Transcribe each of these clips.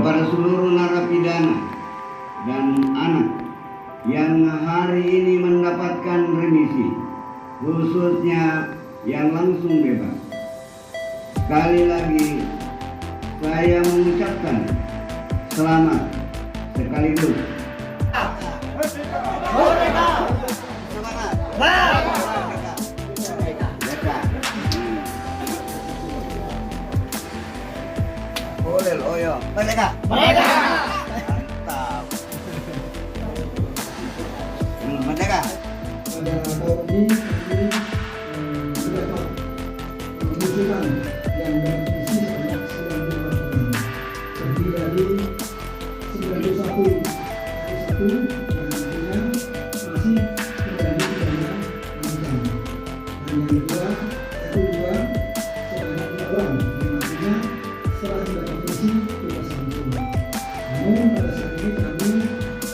kepada seluruh narapidana dan anak yang hari ini mendapatkan remisi, khususnya yang langsung bebas. Sekali lagi saya mengucapkan selamat sekaligus boleh loh ya. Merdeka. Merdeka. Mantap. Merdeka. Pada tahun ini mendapat pengusulan yang berisi sebanyak 95 orang, terdiri dari 91 yang artinya masih menjadi pidana lanjutan, dan yang kedua sebanyak 2 orang yang artinya setelah mendapat remisi bebas langsung. Namun pada saat ini kami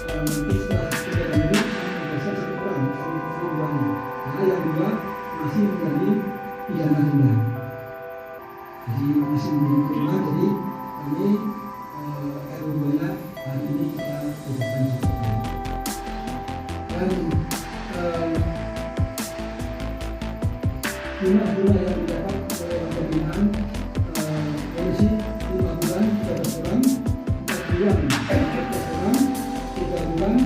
nanti setelah 3 menit bergeser 1 orang karena yang 2 masih menjadi pidana denda. Jadi masih menjadi pidana, jadi kami RU2-nya hari ini kita bebaskan juga. Dan jumlah yang didapat oleh pembinaan polisi 5 bulan 13 orang, 4 bulan 14 orang, 3 bulan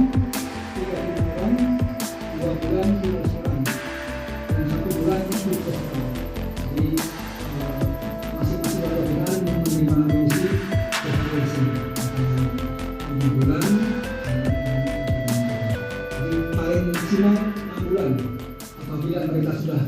35 orang, 2 bulan 15 orang, dan 1 bulan 17 orang. Jadi masing-masing warga binaan menerima remisi bervariasi 5 bulan jadi paling maksimal 6 bulan apabila mereka sudah